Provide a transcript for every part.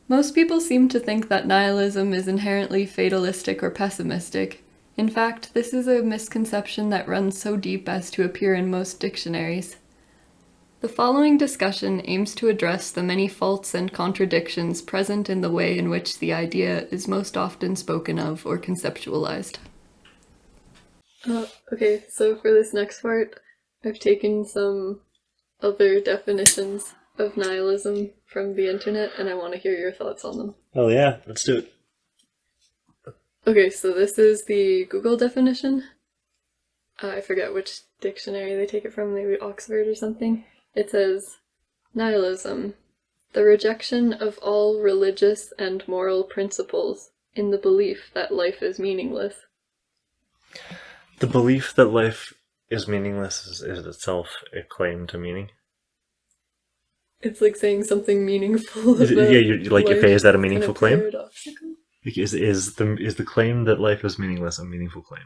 Most people seem to think that nihilism is inherently fatalistic or pessimistic. In fact, this is a misconception that runs so deep as to appear in most dictionaries. The following discussion aims to address the many faults and contradictions present in the way in which the idea is most often spoken of or conceptualized. Okay, so for this next part, I've taken some other definitions of nihilism from the internet, and I want to hear your thoughts on them. Oh yeah, let's do it. Okay, so this is the Google definition. I forget which dictionary they take it from, maybe Oxford or something. It says, nihilism, the rejection of all religious and moral principles in the belief that life is meaningless. The belief that life is meaningless is itself a claim to meaning. It's like saying something meaningful. You're like, okay, is that a meaningful claim? Paradoxical? Like, is the claim that life is meaningless a meaningful claim?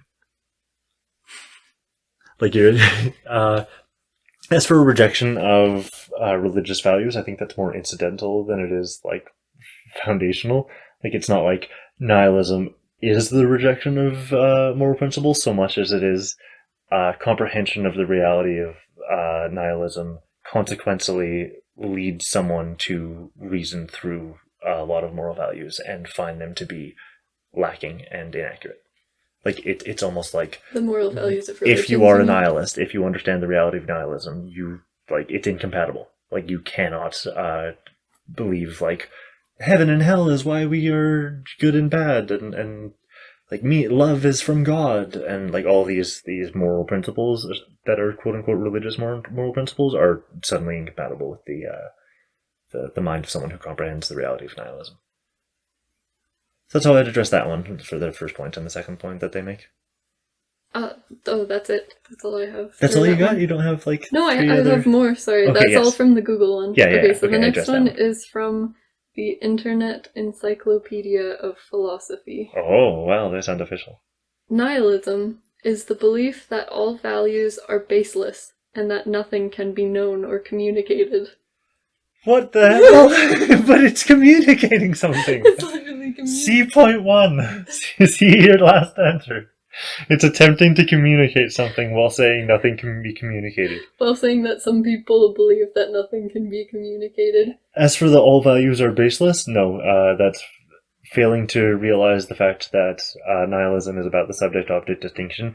Like, you're as for rejection of religious values, I think that's more incidental than it is like foundational. Like, it's not like nihilism is the rejection of moral principles so much as it is comprehension of the reality of nihilism consequently leads someone to reason through a lot of moral values and find them to be lacking and inaccurate. Like, it's almost like the moral values of religion. If you are a nihilist, if you understand the reality of nihilism, it's incompatible. Like, you cannot believe like heaven and hell is why we are good and bad, and like love is from God, and like all these moral principles that are quote unquote religious moral principles are suddenly incompatible with the mind of someone who comprehends the reality of nihilism. So that's how I'd address that one for the first point and the second point that they make. That's it. That's all I have. That's all you got? One. You don't have like No, I have more. Sorry, okay, that's all from the Google one. Yeah. Okay, so the next one is from the Internet Encyclopedia of Philosophy. Oh, wow, they sound official. Nihilism is the belief that all values are baseless and that nothing can be known or communicated. What the hell? But it's communicating something. It's literally communicating. C.1. See your last answer. It's attempting to communicate something while saying nothing can be communicated. While saying that some people believe that nothing can be communicated. As for the all values are baseless, no, that's failing to realize the fact that nihilism is about the subject-object distinction.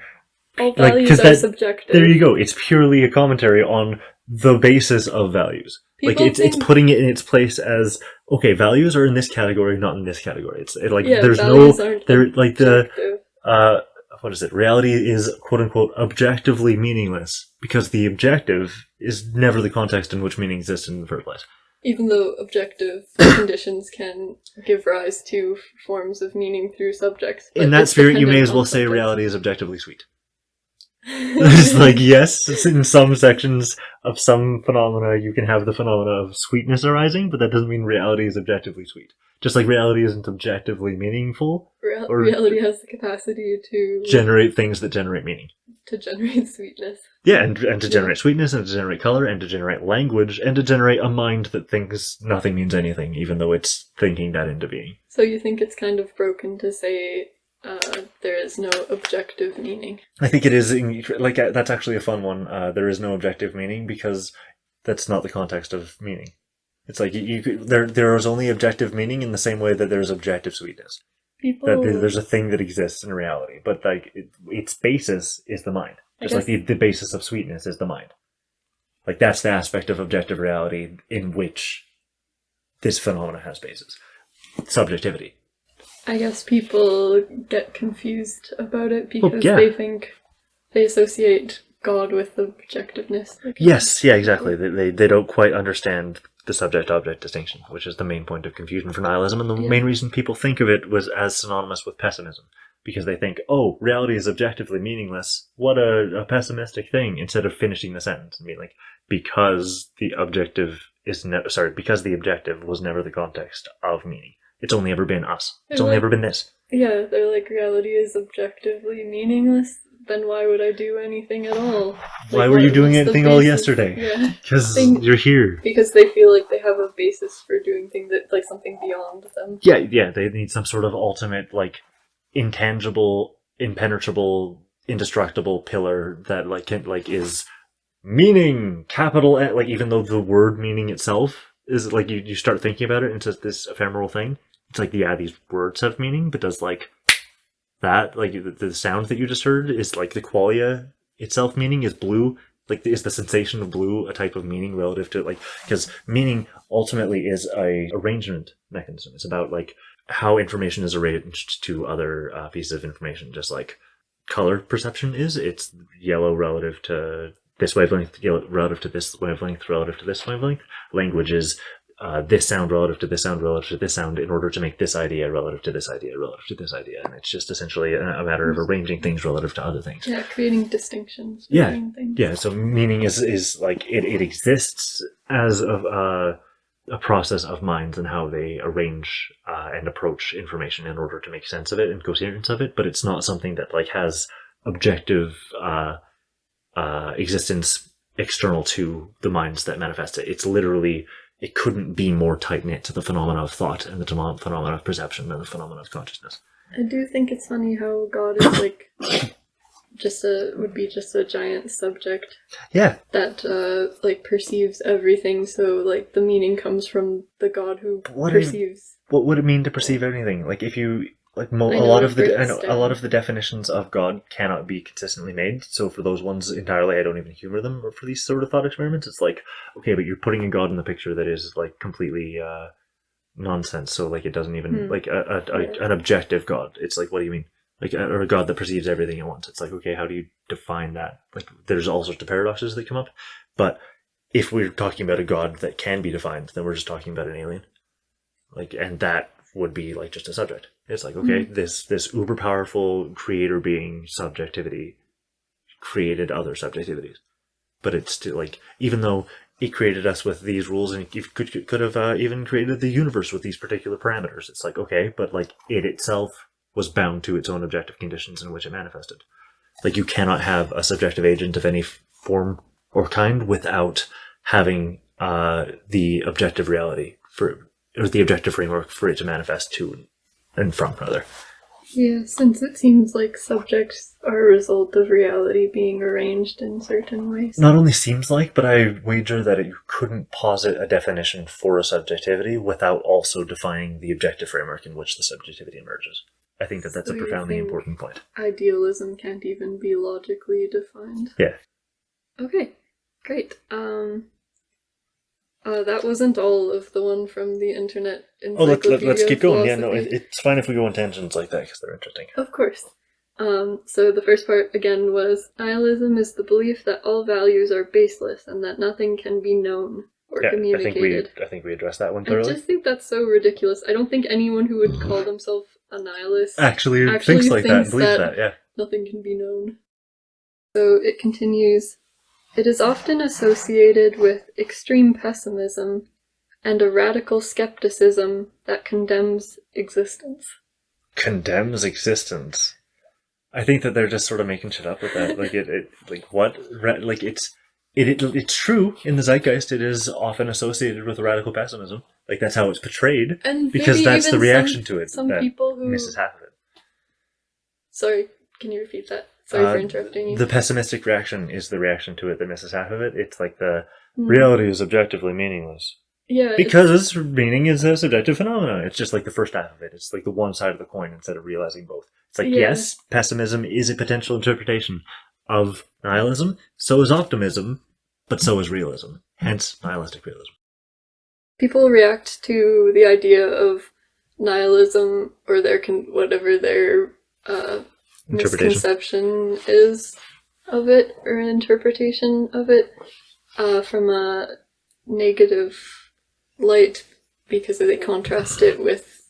All values are subjective. There you go. It's purely a commentary on the basis of values. People it's putting it in its place as, okay, values are in this category, not in this category. There's no there like the what is it? Reality is quote unquote objectively meaningless because the objective is never the context in which meaning exists in the first place. Even though objective conditions can give rise to forms of meaning through subjects. In that spirit, you may as well say reality is objectively sweet. It's like, yes, it's in some sections of some phenomena you can have the phenomena of sweetness arising, but that doesn't mean reality is objectively sweet. Just like reality isn't objectively meaningful. Reality has the capacity to generate things that generate meaning. To generate sweetness. Yeah, and to generate sweetness, and to generate color, and to generate language, and to generate a mind that thinks nothing means anything, even though it's thinking that into being. So you think it's kind of broken to say there is no objective meaning? I think it is, like, that's actually a fun one. There is no objective meaning, because that's not the context of meaning. It's like, there is only objective meaning in the same way that there's objective sweetness. That there's a thing that exists in reality, but like its basis is the mind. Just like the basis of sweetness is the mind. Like, that's the aspect of objective reality in which this phenomena has basis. Subjectivity. I guess people get confused about it because they think they associate God with objectiveness. Yes, yeah, exactly. They don't quite understand the subject-object distinction, which is the main point of confusion for nihilism, and the main reason people think of it was as synonymous with pessimism, because they think, oh, reality is objectively meaningless, what a pessimistic thing, instead of finishing the sentence and being like, because the objective was never the context of meaning. It's only ever been us. It's only ever been this. Yeah, they're like, reality is objectively meaningless. then why would I do anything at all? Why were you doing what's the anything all basis? yesterday? Yeah. Because you're here. Because they feel like they have a basis for doing things that, like, something beyond them. Yeah, they need some sort of ultimate, like, intangible, impenetrable, indestructible pillar that, like, is meaning, capital N, like, even though the word meaning itself is, like, you start thinking about it into this ephemeral thing. It's like, yeah, these words have meaning, but does, like, that, like, the sound that you just heard is, like, the qualia itself meaning is blue. Like, is the sensation of blue a type of meaning relative to, like, because meaning ultimately is a arrangement mechanism. It's about, like, how information is arranged to other pieces of information, just like color perception is. It's yellow relative to this wavelength, yellow relative to this wavelength, relative to this wavelength. Language is this sound relative to this sound relative to this sound in order to make this idea relative to this idea relative to this idea. And it's just essentially a matter of arranging things relative to other things. Yeah, creating distinctions Yeah, between things. yeah. So meaning is like it exists as a process of minds and how they arrange and approach information in order to make sense of it and coherence of it. But it's not something that, like, has objective existence external to the minds that manifest it. It's literally, it couldn't be more tight-knit to the phenomena of thought and the phenomena of perception than the phenomena of consciousness. I do think it's funny how God is, like, would be just a giant subject. Yeah. That, like, perceives everything, so, like, the meaning comes from the God who perceives. What would it mean to perceive anything? Like, if you, like, a lot of the definitions of God cannot be consistently made. So for those ones entirely, I don't even humor them for these sort of thought experiments. It's like, okay, but you're putting a God in the picture that is, like, completely nonsense. So, like, it doesn't even like an objective God. It's like, what do you mean? Like, or a God that perceives everything at once. It's like, okay, how do you define that? Like, there's all sorts of paradoxes that come up. But if we're talking about a God that can be defined, then we're just talking about an alien. Like, and that would be, like, just a subject. It's like, okay, this uber powerful creator being subjectivity created other subjectivities, but it's still, like, even though it created us with these rules and it could have even created the universe with these particular parameters. It's like, okay, but, like, it itself was bound to its own objective conditions in which it manifested. Like, you cannot have a subjective agent of any form or kind without having the objective reality or the objective framework for it to manifest to and from, rather. Yeah, since it seems like subjects are a result of reality being arranged in certain ways. Not only seems like, but I wager that you couldn't posit a definition for a subjectivity without also defining the objective framework in which the subjectivity emerges. I think that's a profoundly important point. Idealism can't even be logically defined. Yeah. Okay, great. That wasn't all of the one from the internet encyclopedia. Let's keep going. Yeah, philosophy. no, it's fine if we go on tangents like that because they're interesting. Of course. So the first part, again, was nihilism is the belief that all values are baseless and that nothing can be known or communicated. I think we addressed that one thoroughly. I just think that's so ridiculous. I don't think anyone who would call themselves a nihilist actually thinks like that and believes that, yeah. Nothing can be known. So it continues, it is often associated with extreme pessimism and a radical skepticism that condemns existence. Condemns existence? I think that they're just sort of making shit up with that. Like, like, what? Like, it's true in the zeitgeist. It is often associated with radical pessimism. Like, that's how it's portrayed. And because that's the reaction to it. Some that people who misses half of it. Sorry, can you repeat that? Sorry for interrupting you. The pessimistic reaction is the reaction to it that misses half of it. It's like the reality is objectively meaningless. Yeah. Because meaning is a subjective phenomenon. It's just like the first half of it. It's like the one side of the coin instead of realizing both. It's like, yes, pessimism is a potential interpretation of nihilism. So is optimism, but so is realism. Hence, nihilistic realism. People react to the idea of nihilism or whatever their misconception is of it, or an interpretation of it, from a negative light, because they contrast it with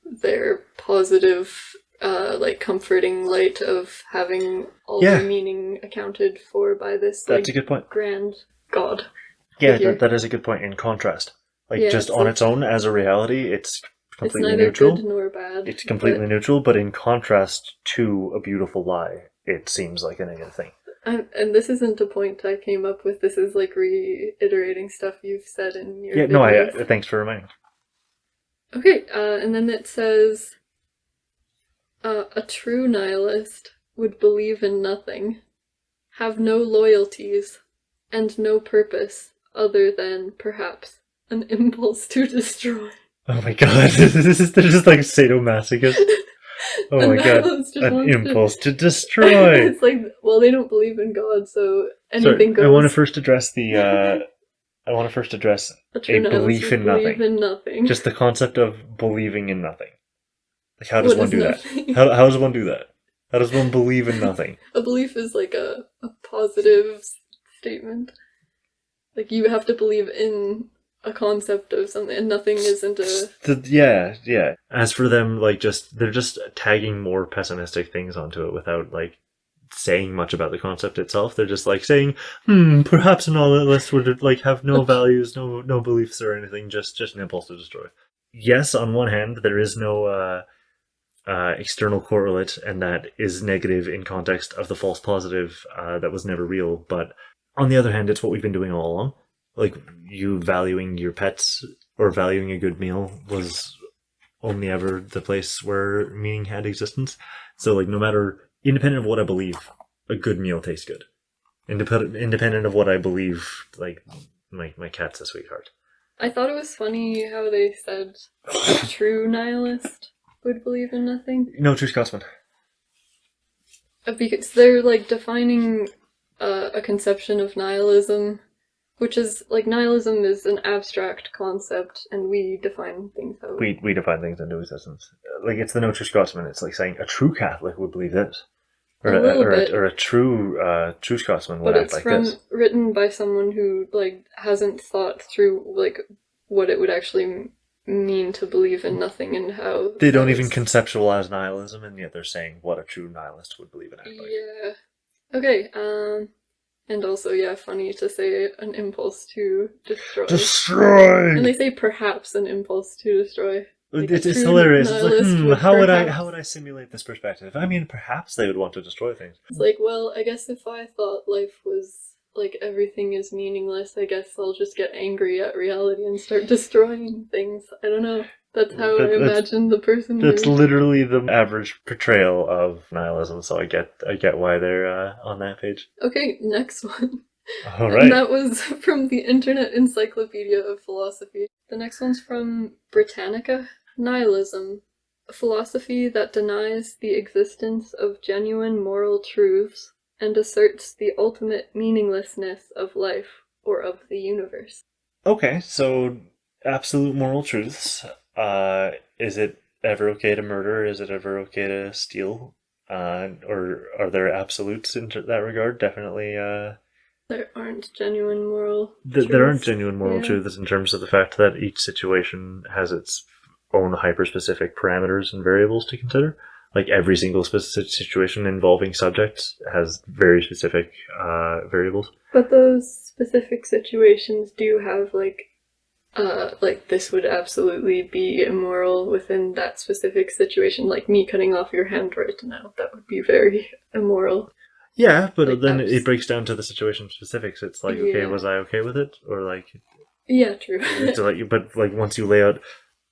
their positive, like, comforting light of having all the meaning accounted for by this, that's a good point. Grand God. Yeah, that is a good point. In contrast, like, just on its own as a reality, it's completely neutral. Good nor bad. It's completely neutral, but in contrast to a beautiful lie, it seems like a negative thing. And this isn't a point I came up with. This is like reiterating stuff you've said in your Yeah, videos. no, thanks for reminding. Okay, and then it says, a true nihilist would believe in nothing, have no loyalties, and no purpose other than, perhaps, an impulse to destroy. Oh my god, they're just like sadomasochists. Oh my god, an impulse to destroy. It's like, well, they don't believe in God, so anything goes. I want to first address a belief in nothing. Just the concept of believing in nothing. Like, how does one do that? Nothing? How does one do that? How does one believe in nothing? A belief is like a positive statement. Like, you have to believe in a concept of something, and nothing isn't a... Yeah. As for them, like, they're just tagging more pessimistic things onto it without, like, saying much about the concept itself. They're just, like, saying, perhaps a nihilist would, like, have no values, no beliefs or anything, just an impulse to destroy. Yes, on one hand, there is no external correlate, and that is negative in context of the false positive that was never real, but on the other hand, it's what we've been doing all along. Like, you valuing your pets or valuing a good meal was only ever the place where meaning had existence. So, like, no matter, independent of what I believe, a good meal tastes good. Independent of what I believe, like, my cat's a sweetheart. I thought it was funny how they said a true nihilist would believe in nothing. No, true Scotsman. Because they're, like, defining a conception of nihilism, which is, like, nihilism is an abstract concept, and we define things how... We define things into existence. Like, it's the no true Scotsman. It's like saying a true Catholic would believe this. Or a true Scotsman would act like this. But it's written by someone who, like, hasn't thought through, like, what it would actually mean to believe in nothing and how... They don't even conceptualize nihilism, and yet they're saying what a true nihilist would believe in. Yeah. Okay, and also, yeah, funny to say an impulse to destroy. Destroy! And they say perhaps an impulse to destroy. Like, it's hilarious. It's like, how would I simulate this perspective? I mean, perhaps they would want to destroy things. It's like, well, I guess if I thought life was, like, everything is meaningless, I guess I'll just get angry at reality and start destroying things. I don't know. That's how I imagine the person. That's literally the average portrayal of nihilism, so I get why they're on that page. Okay, next one. All right. And that was from the Internet Encyclopedia of Philosophy. The next one's from Britannica. Nihilism, a philosophy that denies the existence of genuine moral truths and asserts the ultimate meaninglessness of life or of the universe. Okay, so absolute moral truths. Is it ever okay to murder? Is it ever okay to steal? Or are there absolutes in that regard? Definitely. There aren't genuine moral truths. There aren't genuine moral truths in terms of the fact that each situation has its own hyper-specific parameters and variables to consider. Like, every single specific situation involving subjects has very specific variables. But those specific situations do have, like, this would absolutely be immoral within that specific situation, like me cutting off your hand right now. That would be very immoral. Yeah, but like, then it breaks down to the situation specifics. It's like, okay, was I okay with it? Or, like... Yeah, true. So, like, but, like, once you lay out...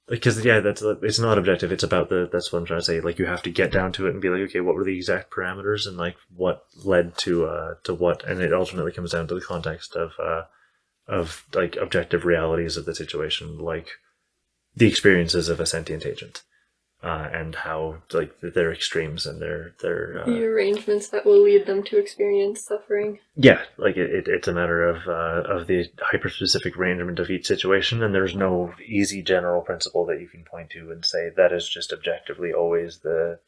Because, yeah, it's not objective. It's about that's what I'm trying to say. Like, you have to get down to it and be like, okay, what were the exact parameters and, like, what led to what? And it ultimately comes down to the context of like, objective realities of the situation, like the experiences of a sentient agent, and how, like, their extremes and their the arrangements that will lead them to experience suffering. Yeah, like, it's a matter of the hyper-specific arrangement of each situation, and there's no easy general principle that you can point to and say that is just objectively always the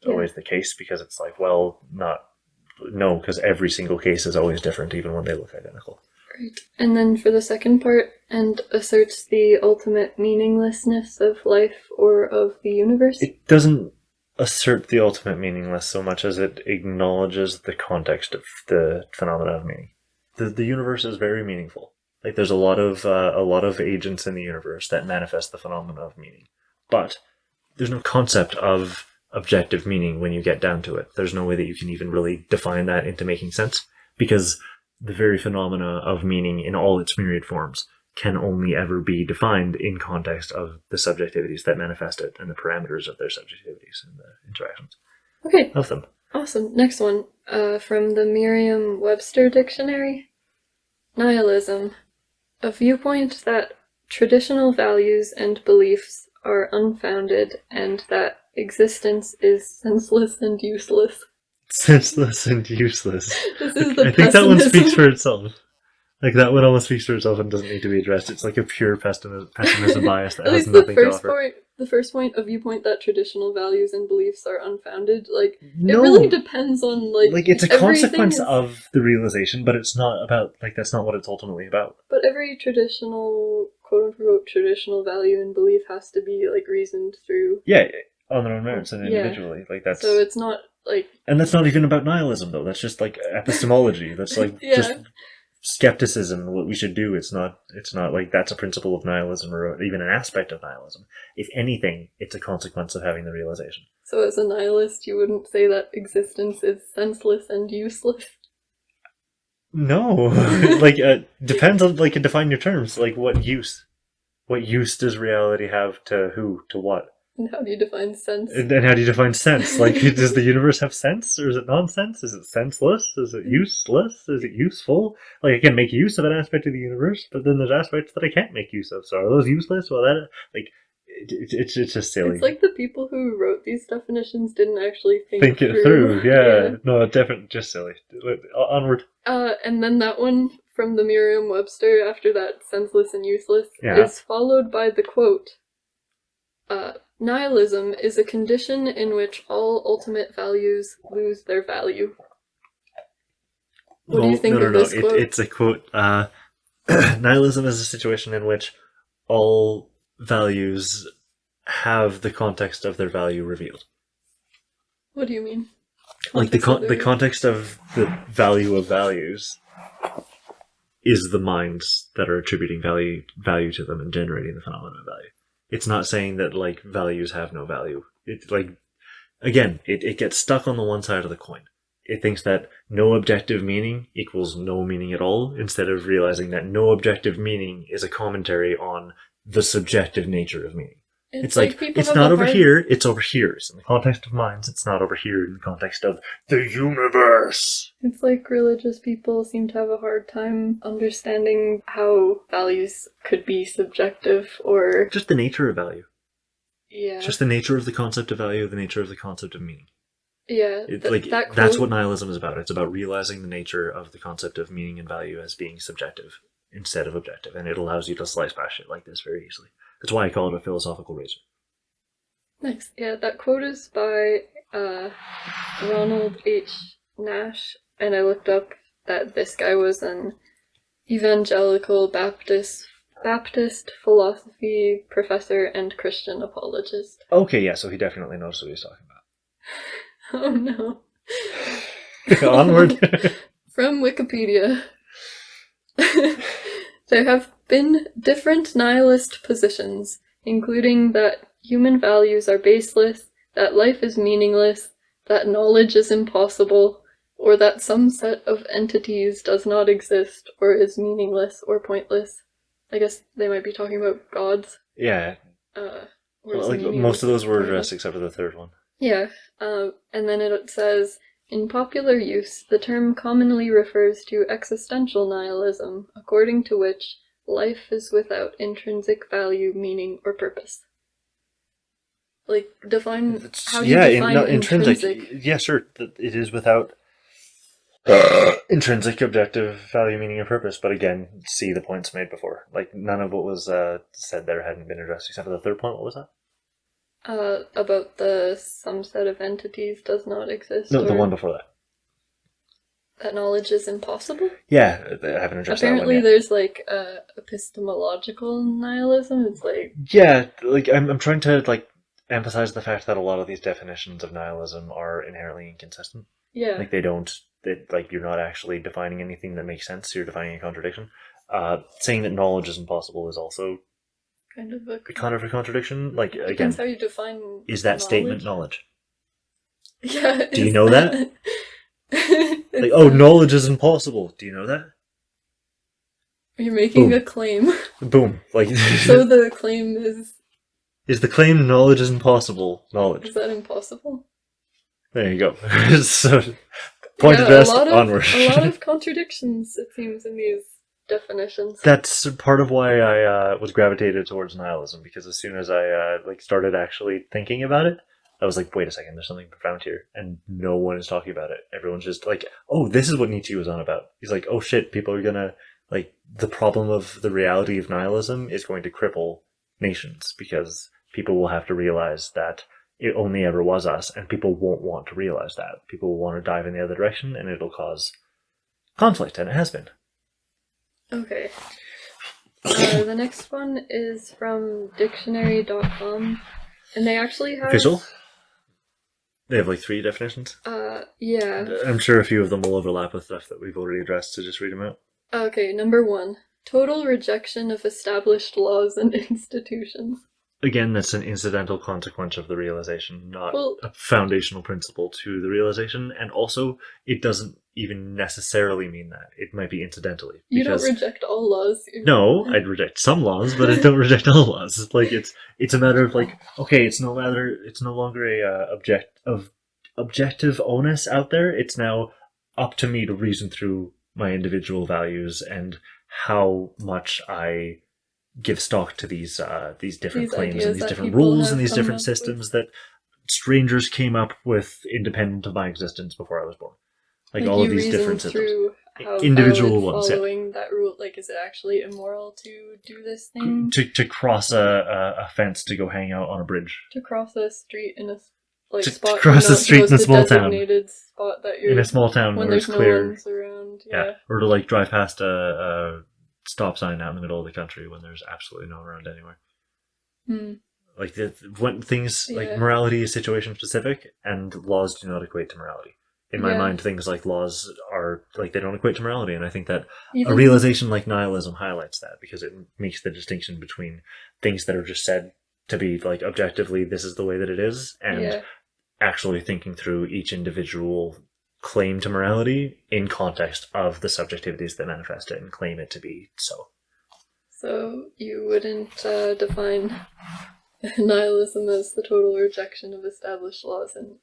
case, because it's like, well, no, because every single case is always different, even when they look identical. Right. And then for the second part, and asserts the ultimate meaninglessness of life or of the universe. It doesn't assert the ultimate meaningless so much as it acknowledges the context of the phenomena of meaning. The universe is very meaningful. Like, there's a lot of agents in the universe that manifest the phenomena of meaning, but there's no concept of objective meaning when you get down to it. There's no way that you can even really define that into making sense, because the very phenomena of meaning in all its myriad forms can only ever be defined in context of the subjectivities that manifest it and the parameters of their subjectivities and the interactions Okay, of them. awesome. Next one, from the Merriam-Webster dictionary. Nihilism, a viewpoint that traditional values and beliefs are unfounded and that existence is senseless and useless. Senseless and useless. This is the I think that one pessimism. speaks for itself. Like, that one almost speaks for itself and doesn't need to be addressed. It's like a pure pessimism bias that At has least the nothing to first offer. point, the first point, a viewpoint that traditional values and beliefs are unfounded. Like, No. it really depends on like It's a everything consequence is- of the realization, but it's not about, like, that's not what it's ultimately about. But every traditional, quote unquote, traditional value and belief has to be like reasoned through. Yeah, on their own merits and Yeah. individually. Like, that's... So it's not like And that's not even about nihilism, though. That's just, like, epistemology. That's, like, Yeah. just skepticism, what we should do. It's not like that's a principle of nihilism or even an aspect of nihilism. If anything, it's a consequence of having the realization. so as a nihilist, you wouldn't say that existence is senseless and useless. No. Like, depends on, like, define your terms. Like, what use? What use does reality have to who? To what? And how do you define sense? And how do you define sense? Like, does the universe have sense, or is it nonsense? Is it senseless? Is it useless? Is it useful? Like, I can make use of an aspect of the universe, but then there's aspects that I can't make use of. So are those useless? Well, that, like, it's just silly. It's like the people who wrote these definitions didn't actually Think it through. Yeah. No, definitely just silly. Onward. And then that one from the Merriam-Webster after that senseless and useless Yeah. is followed by the quote, nihilism is a condition in which all ultimate values lose their value. What do you think of this quote? It's a quote. Nihilism is a situation in which all values have the context of their value revealed. What do you mean? Like, the context of the value of values is the minds that are attributing value to them and generating the phenomenon of value. It's not saying that, like, values have no value. It's like, again, it gets stuck on the one side of the coin. It thinks that no objective meaning equals no meaning at all, instead of realizing that no objective meaning is a commentary on the subjective nature of meaning. It's like people it's have not a over hard- here, it's over here. So in the context of minds, it's not over here in the context of the universe. It's like religious people seem to have a hard time understanding how values could be subjective or... Just the nature of value. Yeah. Just the nature of the concept of value, the nature of the concept of meaning. Yeah. It's that that's quote- what nihilism is about. It's about realizing the nature of the concept of meaning and value as being subjective instead of objective, and it allows you to slice past shit like this very easily. That's why I call it a philosophical razor. Nice. Yeah, that quote is by Ronald H. Nash, and I looked up that this guy was an evangelical Baptist philosophy professor and Christian apologist. Okay, yeah, so he definitely knows what he's talking Oh no. about. Onward. From Wikipedia. There have been different nihilist positions, including that human values are baseless, that life is meaningless, that knowledge is impossible, or that some set of entities does not exist, or is meaningless or pointless. I guess they might be talking about gods. Yeah. Or Well, is like, meaningless most of those were pointless. addressed except for the third one. Yeah, and then it says, in popular use, the term commonly refers to existential nihilism, according to which life is without intrinsic value, meaning, or purpose. Like, define how do you define intrinsic? Yeah, sure. It is without intrinsic, objective value, meaning, or purpose. But again, see the points made before. Like, none of what was said there hadn't been addressed except for the third point. What was that? About the some set of entities does not exist. No, the or one before that. that knowledge is impossible? Yeah, I haven't addressed Apparently that one yet. there's like epistemological nihilism. It's like, Yeah, like, I'm trying to, like, emphasize the fact that a lot of these definitions of nihilism are inherently inconsistent. yeah. Like, like, you're not actually defining anything that makes sense, you're defining a contradiction. Saying that knowledge is impossible is also kind of a kind of a contradiction. Like, again, depends how you define is that statement knowledge? Yeah. Do you know that? Like, It's, oh, knowledge is impossible. Do you know that? you're making Boom. a claim. Boom. Like, So the claim is the claim knowledge is impossible knowledge? is that impossible? There you go. So, point addressed, onward. A lot of contradictions, it seems, in these definitions. That's part of why I was gravitated towards nihilism, because as soon as I like started actually thinking about it, I was like, wait a second, there's something profound here, and no one is talking about it. Everyone's just like, oh, this is what Nietzsche was on about. He's like, oh shit, people are gonna, like, the problem of the reality of nihilism is going to cripple nations, because people will have to realize that it only ever was us, and people won't want to realize that. People will want to dive in the other direction, and it'll cause conflict, and it has been. Okay. The next one is from dictionary.com, and they actually have... Official? They have like 3 definitions? Yeah. I'm sure a few of them will overlap with stuff that we've already addressed, so just read them out. Okay, number 1. Total rejection of established laws and institutions. Again, that's an incidental consequence of the realization, not Well, a foundational principle to the realization, and also, it doesn't even necessarily mean that. It might be incidentally. You don't reject all laws. No, I'd reject some laws, but I don't reject all laws. Like, it's a matter of, like, okay, it's no longer a objective onus out there. It's now up to me to reason through my individual values and how much I give stock to these different claims and these different rules and these different systems that strangers came up with independent of my existence before I was born. Like all of these different systems. Individual ones. Following that rule, like, is it actually immoral to do this thing? To cross a fence to go hang out on a bridge. To cross a street in a spot. To cross a street in a small town. Spot that you're in a small town when where it's there's clear. No one's around. Yeah. Or to like drive past a stop sign out in the middle of the country when there's absolutely no one around anywhere. Like when things like morality is situation specific, and laws do not equate to morality. In my mind, things like laws are like they don't equate to morality, and I think that a realization like nihilism highlights that, because it makes the distinction between things that are just said to be like objectively this is the way that it is, and actually thinking through each individual claim to morality in context of the subjectivities that manifest it and claim it to be so. So you wouldn't define nihilism as the total rejection of established laws and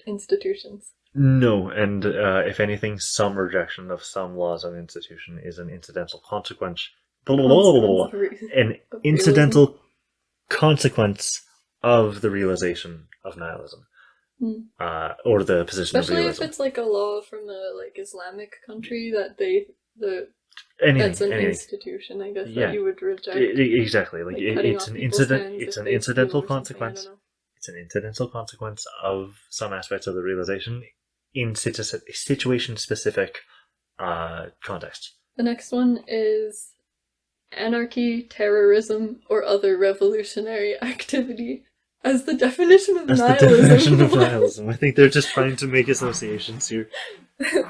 institutions? No, and if anything, some rejection of some laws and institution is an incidental consequence. An incidental consequence of the realization of nihilism. Or the position of realism. Especially if it's like a law from a like Islamic country that that's an institution, I guess, that you would reject. Exactly. Like it's an incident. It's an incidental consequence. It's an incidental consequence of some aspects of the realization in situation-specific context. The next one is anarchy, terrorism, or other revolutionary activity. As the definition of nihilism. As the definition of nihilism. I think they're just trying to make associations here.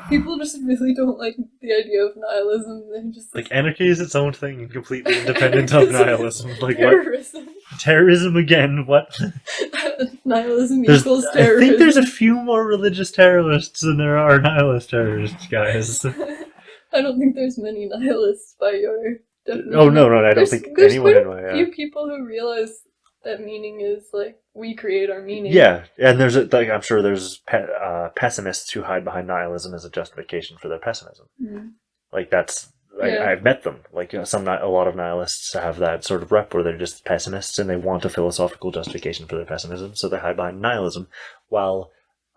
People just really don't like the idea of nihilism. They're just like anarchy is its own thing and completely independent of nihilism. Like terrorism. What? Terrorism again? What? Nihilism equals terrorism. I think there's a few more religious terrorists than there are nihilist terrorists, guys. I don't think there's many nihilists by your definition. Oh no, I don't think anyone in my. There's few people who realize that meaning is like we create our meaning. Yeah, and there's I'm sure there's pessimists who hide behind nihilism as a justification for their pessimism. Like that's I've met them. Like a lot of nihilists have that sort of rep where they're just pessimists and they want a philosophical justification for their pessimism, so they hide behind nihilism. While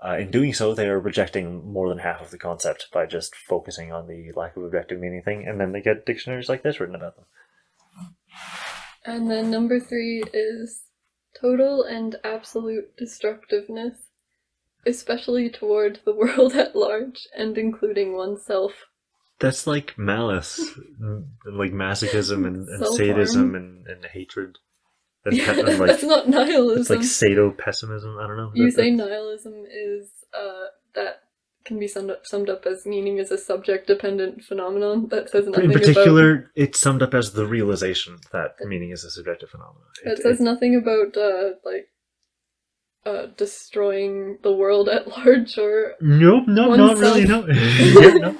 in doing so, they are rejecting more than half of the concept by just focusing on the lack of objective meaning thing, and then they get dictionaries like this written about them. And then number 3 is total and absolute destructiveness, especially toward the world at large and including oneself. That's like malice, like masochism and sadism and hatred. That's not nihilism. It's like sado-pessimism, I don't know. You say nihilism is, that can be summed up as meaning is a subject-dependent phenomenon that says nothing about... In particular, it's summed up as the realization that meaning is a subjective phenomenon. It says nothing about, destroying the world at large or Nope, not oneself. really, no. Yeah,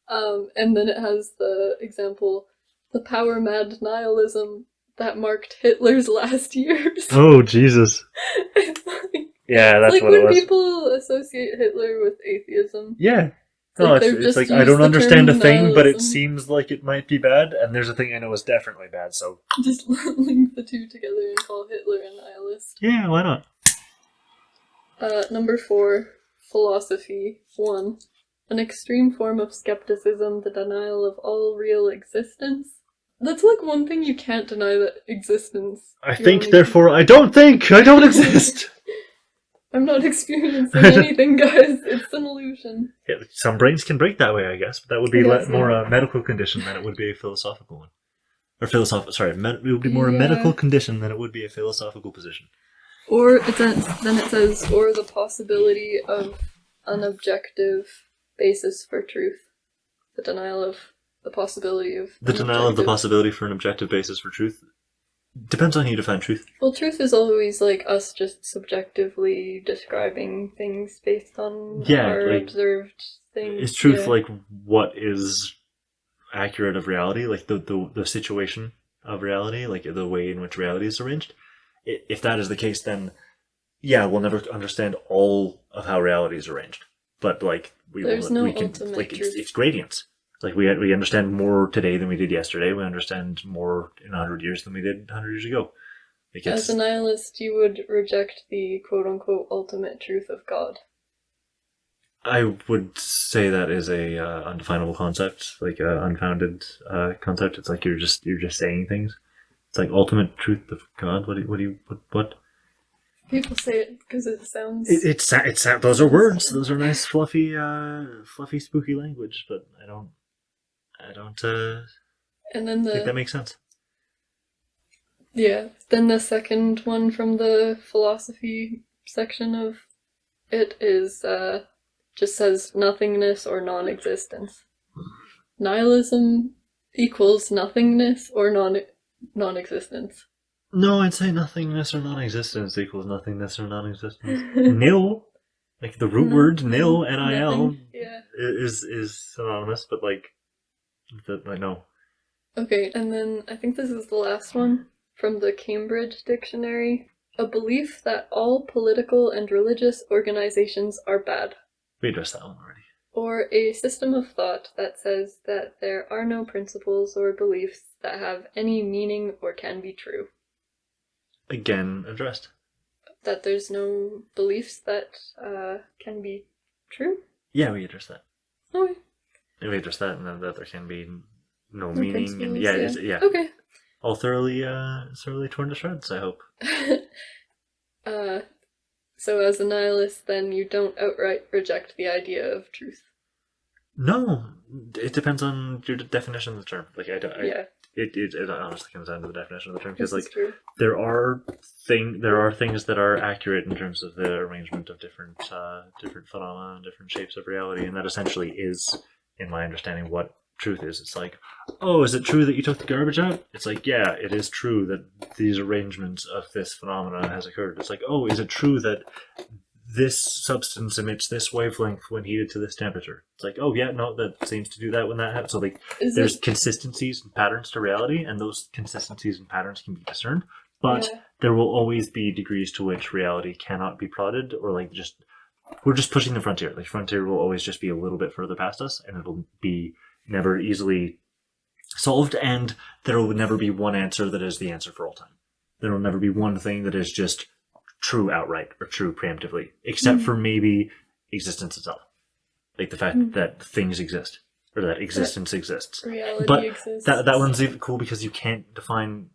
no. And then it has the example, the power-mad nihilism that marked Hitler's last years. Oh, Jesus. It's like, Yeah, that's like what it when was. people associate Hitler with atheism. Yeah. It's No, like it's, they've it's just like, I used don't the understand a term thing, but it nihilism. seems like it might be bad, and there's a thing I know is definitely bad, so... Just link the two together and call Hitler a nihilist. Yeah, why not? Number 4, philosophy. 1. An extreme form of skepticism, the denial of all real existence. That's like one thing you can't deny, that existence. I You think, only therefore, I don't think! I don't exist! I'm not experiencing anything, guys. It's an illusion. Yeah, some brains can break that way, I guess, but that would be Yes, more yeah. a medical condition than it would be a philosophical one. Or it would be more a Yeah. medical condition than it would be a philosophical position. Or then it says, or the possibility of an objective basis for truth. The denial of the possibility of The an denial of the objective- possibility for an objective basis for truth depends on how you define truth. Well, truth is always like us just subjectively describing things based on Yeah, our like, observed things. Is truth Yeah. like what is accurate of reality, like the situation of reality, like the way in which reality is arranged? If that is the case, then yeah, we'll never understand all of how reality is arranged. But like we can ultimate like truth. it's gradients. Like we understand more today than we did yesterday. We understand more in 100 years than we did 100 years ago. Like As a nihilist, you would reject the quote-unquote ultimate truth of God. I would say that is a undefinable concept, like an unfounded concept. It's like you're just saying things. It's like ultimate truth of God. What? People say it because it sounds... It's those are words. Those are nice, fluffy, spooky language. But I don't And then think that makes sense. Yeah, then the second one from the philosophy section of it is, just says nothingness or non-existence. Nihilism equals nothingness or non-existence. No, I'd say nothingness or non-existence equals nothingness or non-existence. Nil, like the root word nil, nil, yeah. is synonymous, but like, no. Okay, and then I think this is the last one from the Cambridge Dictionary. A belief that all political and religious organizations are bad. We addressed that one already. Or a system of thought that says that there are no principles or beliefs that have any meaning or can be true. Again, addressed. That there's no beliefs that can be true? Yeah, we addressed that. Okay. We addressed that, and that there can be no No meaning, and principles, yeah. Okay. All thoroughly torn to shreds, I hope. So as a nihilist, then you don't outright reject the idea of truth. No, it depends on your definition of the term. Like It honestly comes down to the definition of the term, because like there are things that are accurate in terms of the arrangement of different phenomena and different shapes of reality, and that essentially is, in my understanding, what truth is. It's like, oh, is it true that you took the garbage out? It's like, yeah, it is true that these arrangements of this phenomena has occurred. It's like, oh, is it true that this substance emits this wavelength when heated to this temperature? It's like, oh yeah, no, that seems to do that when that happens. So like, there's consistencies and patterns to reality, and those consistencies and patterns can be discerned, but there will always be degrees to which reality cannot be plotted, or like we're just pushing the frontier. Like frontier will always just be a little bit further past us, and it'll be never easily solved, and there will never be one answer that is the answer for all time. There will never be one thing that is just true outright or true preemptively, except for maybe existence itself. Like the fact that things exist, or that existence exists. Reality exists. That one's even cool because you can't define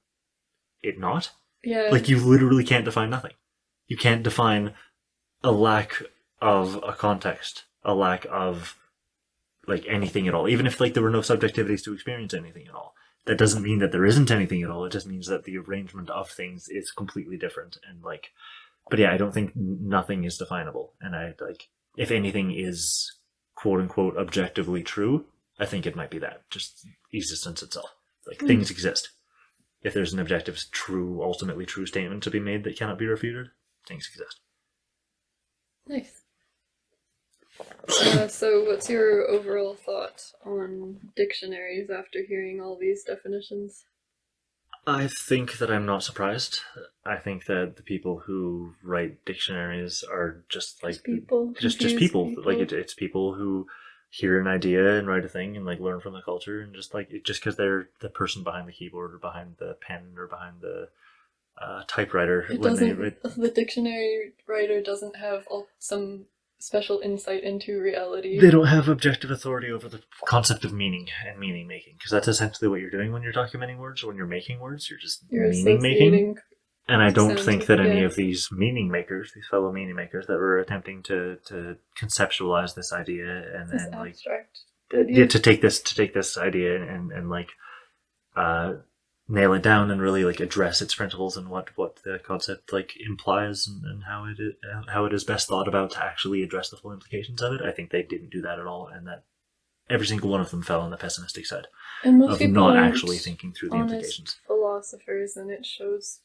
it not. Yeah. Like you literally can't define nothing. You can't define a lack of a context, a lack of like anything at all. Even if like there were no subjectivities to experience anything at all. That doesn't mean that there isn't anything at all. It just means that the arrangement of things is completely different. And like, but yeah, I don't think nothing is definable. And I like, if anything is quote unquote objectively true, I think it might be that, just existence itself. Like things exist. If there's an objective, true, ultimately true statement to be made that cannot be refuted, things exist. Nice. So what's your overall thought on dictionaries after hearing all these definitions? I think that I'm not surprised. I think that the people who write dictionaries are just like Just people, just confused people. Like people. it's people who hear an idea and write a thing and like learn from the culture and just like just because they're the person behind the keyboard or behind the pen or behind the typewriter It when they doesn't, write. the dictionary writer doesn't have some special insight into reality. They don't have objective authority over the concept of meaning and meaning making because that's essentially what you're doing when you're documenting words or when you're making words. You're just You're meaning making. associating And I don't sounds think with, that any yeah, of these meaning makers, these fellow meaning makers that were attempting to conceptualize this idea and this then like abstract yeah, idea. to take this idea and like uh nail it down and really like address its principles and what the concept like implies and how it is best thought about to actually address the full implications of it. I think they didn't do that at all, and that every single one of them fell on the pessimistic side And most of people not aren't actually thinking through the honest implications. philosophers, and it shows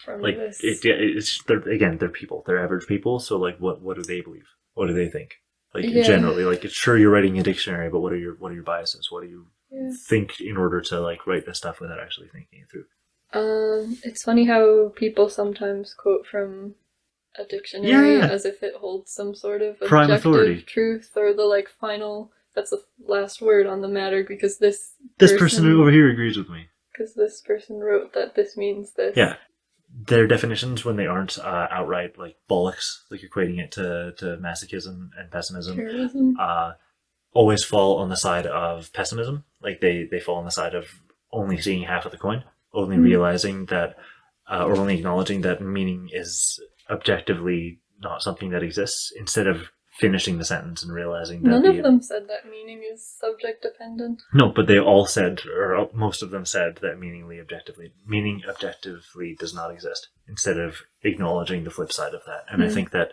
from Like this. it's they're people, they're average people. So like, what do they believe? What do they think? Like Yeah, generally, like it's sure you're writing a dictionary, but what are your biases? What do you yeah. think in order to like write this stuff without actually thinking it through? It's funny how people sometimes quote from a dictionary Yeah, as if it holds some sort of prime objective authority. truth or the like final that's the last word on the matter because This person over here agrees with me. this person wrote that this means this. Yeah, their definitions when they aren't outright like bollocks, like equating it to masochism and pessimism, Realism. always fall on the side of pessimism. Like they fall on the side of only seeing half of the coin, only realizing that, or only acknowledging that meaning is objectively not something that exists, instead of finishing the sentence and realizing that None of them said that meaning is subject dependent. no, but they all said, or most of them said that meaning objectively does not exist, instead of acknowledging the flip side of that. And I think that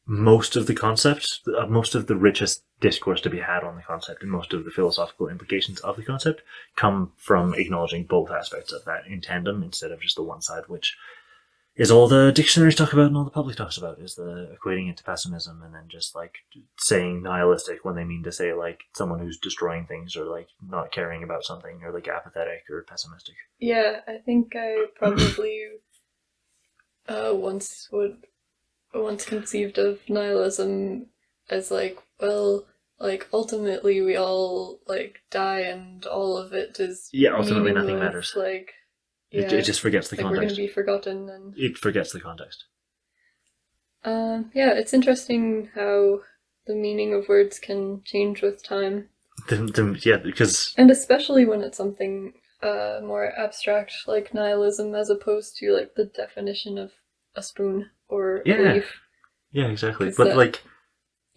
most of the concepts, most of the richest discourse to be had on the concept and most of the philosophical implications of the concept come from acknowledging both aspects of that in tandem instead of just the one side, which is all the dictionaries talk about and all the public talks about, is the equating it to pessimism and then just like saying nihilistic when they mean to say like someone who's destroying things or like not caring about something or like apathetic or pessimistic. Yeah, I think I probably once conceived of nihilism as like, well, like ultimately we all like die and all of it is Yeah, ultimately nothing meaningless. matters. Like, It yeah, just forgets the like we're context. gonna be forgotten and It forgets the context. yeah, it's interesting how the meaning of words can change with time, Yeah, because and especially when it's something more abstract like nihilism, as opposed to like the definition of a spoon or a yeah, leaf. yeah, exactly. 'Cause But like,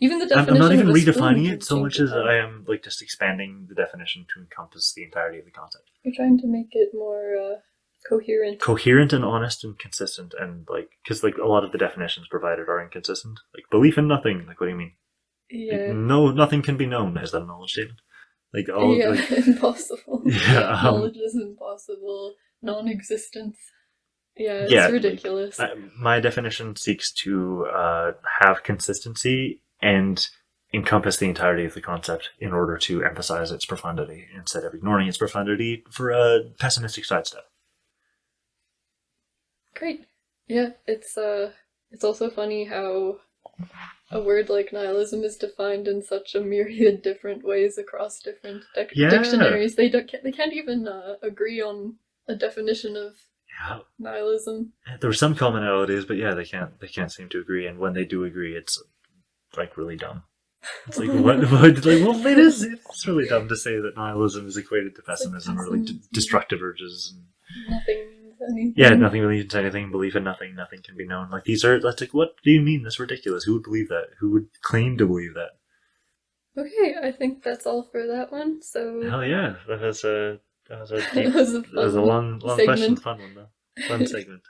even the I'm definition not even of a spoon redefining can it so change much with as time. I am like just expanding the definition to encompass the entirety of the concept. You're trying to make it more coherent. Coherent and honest and consistent, and like, because like a lot of the definitions provided are inconsistent. Like belief in nothing. Like, what do you mean? Like, Yeah. no, nothing can be known. Is that a knowledge statement? Like Yeah, like impossible. yeah, Knowledge is impossible. Non-existence. Yeah, it's yeah. ridiculous. Like, my definition seeks to have consistency and encompass the entirety of the concept in order to emphasize its profundity instead of ignoring its profundity for a pessimistic sidestep. Great. Yeah, it's also funny how a word like nihilism is defined in such a myriad different ways across different Yeah. dictionaries. They can't even agree on a definition of Yeah. nihilism. There were some commonalities, but yeah, they can't seem to agree. And when they do agree, it's like really dumb. It's like what like, well, it's really dumb to say that nihilism is equated to pessimism or like destructive urges. And, nothing means anything. yeah, nothing really means anything. Belief in nothing. Nothing can be known. Like that's like, what do you mean? That's ridiculous. Who would believe that? Who would claim to believe that? Okay, I think that's all for that one. So Hell yeah, that was a deep, that was a that was a long segment. question, fun one though, fun segment.